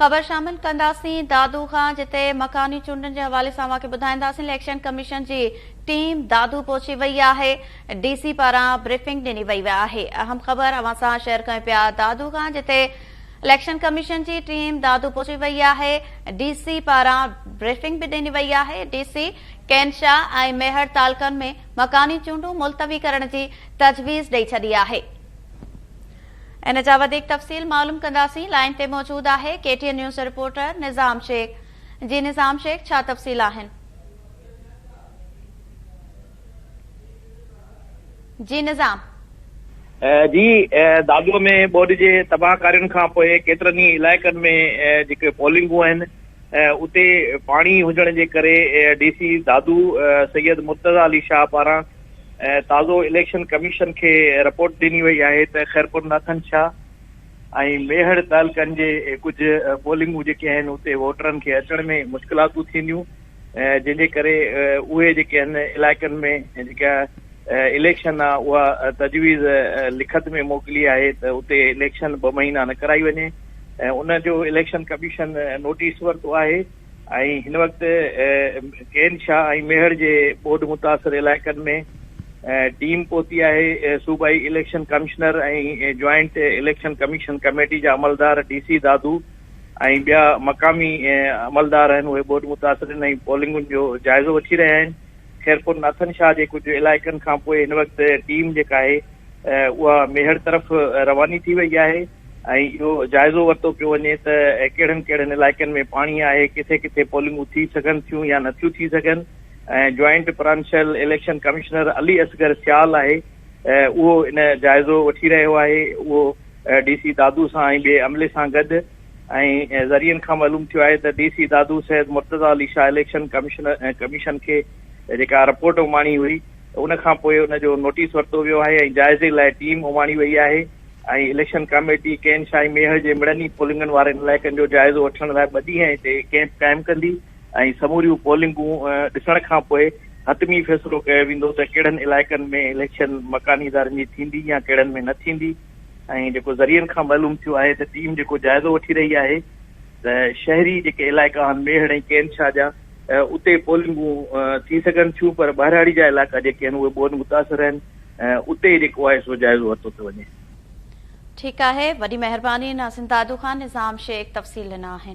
ख़बर शामिल कंदासीं दादू खां, जिते मकानी चूंडनि जे हवाले सां अव्हांखे ॿुधाईंदासीं। इलेक्शन कमीशन जी टीम दादू पहुची वई आहे। डीसी पारां ब्रीफिंग ॾिनी वई आहे। अहम ख़बर अव्हां सां शेयर कयूं पिया दादू खां, जिते इलेक्शन कमीशन जी टीम दादू पहुची वई आहे। डीसी पारां ब्रीफिंग भी ॾिनी वई आहे। डीसी कैनशाह ऐं मेहर तालकनि में मकानी चूंडूं मुलतवी करण जी तजवीज़ ॾेई छॾी आहे। इन जा वधीक तफ़सील मालूम कंदासीं। लाइन ते मौजूद आहे केटीएन न्यूज़ रिपोर्टर निज़ाम शेख। जी निज़ाम शेख, छा तफ़सील आहिनि? जी निज़ाम जी दादूअ में बोर्ड जे तबाहकारियुनि खां पोइ केतिरनि ई इलाइक़नि में जेके पोलिंगूं आहिनि उते पाणी हुजण जे करे डीसी दादू सैयद मुर्तज़ा अली शाह पारां ताज़ो इलेक्शन कमीशन खे रिपोर्ट ॾिनी वई आहे त ख़ैरपुर नाथन शाह ऐं मेहर तालकनि जे कुझु पोलिंगूं जेके आहिनि उते वोटरनि खे अचण में मुश्किलातूं थींदियूं, जंहिंजे करे उहे जेके आहिनि इलाइक़नि में जेका इलेक्शन आहे उहा तजवीज़ लिखत में मोकिली आहे त उते इलेक्शन 2 महीना न कराई वञे। उन जो इलेक्शन कमीशन नोटिस वरितो आहे ऐं हिन वक़्तु कैनशाह ऐं मेहर जे बोर्ड मुतासिर इलाइक़नि में टीम पहुती आहे। सूबाई इलेक्शन कमिश्नर ऐं जॉइंट इलेक्शन कमीशन कमेटी जा अमलदार डीसी दादू ऐं ॿिया मक़ामी अमलदार आहिनि, उहे बोर्ड मुतासिर ऐं पोलिंगुनि जो जाइज़ो वठी रहिया आहिनि। ख़ैरपुर नाथन शाह जे कुझु इलाइक़नि खां पोइ हिन वक़्तु टीम जेका आहे उहा मेहर तरफ़ रवानी थी वई आहे ऐं इहो जाइज़ो वरितो पियो वञे त कहिड़नि कहिड़नि इलाइक़नि में पाणी आहे, किथे किथे पोलिंगूं थी सघनि थियूं या नथियूं थी सघनि। ऐं joint provincial election commissioner Ali Asghar Sial आहे उहो इन जाइज़ो वठी रहियो आहे। उहो डीसी दादू सां ऐं ॿिए अमले सां गॾु ऐं ज़रियनि खां मालूम थियो आहे त डीसी दादू सैयद मुर्तज़ा अली शाह इलेक्शन कमीशन खे जेका रिपोर्ट उमाणी हुई उन खां पोइ उन जो नोटिस वरितो वियो आहे ऐं जाइज़े लाइ टीम उमाणी वई आहे ऐं इलेक्शन कमेटी कैनशाह मेहर जे मिड़नी पोलिंगनि वारनि इलाइक़नि जो जाइज़ो वठण लाइ 2 ॾींहं हिते कैंप क़ाइमु कंदी ऐं समूरियूं पोलिंगूं ॾिसण खां पोइ हतमी फ़ैसिलो कयो वेंदो त कहिड़नि इलाइक़नि में इलेक्शन मकानी इदारनि जी थींदी या कहिड़नि में न थींदी। ऐं जेको ज़रियनि खां मालूम थियो आहे त टीम जेको जाइज़ो वठी रही आहे त शहरी जेके इलाइक़ा आहिनि मेहर ऐं कैनशाह जा उते पोलिंगूं थी सघनि थियूं, पर ॿाहिराड़ी जा इलाइक़ा जेके आहिनि उहे बोर्ड मुतासिर आहिनि, उते जेको आहे सो जाइज़ो वरितो थो वञे। ठीकु आहे, वॾी महिरबानी नाज़िम दादू खान, निज़ाम शेख तफ़सील ॾिना आहिनि।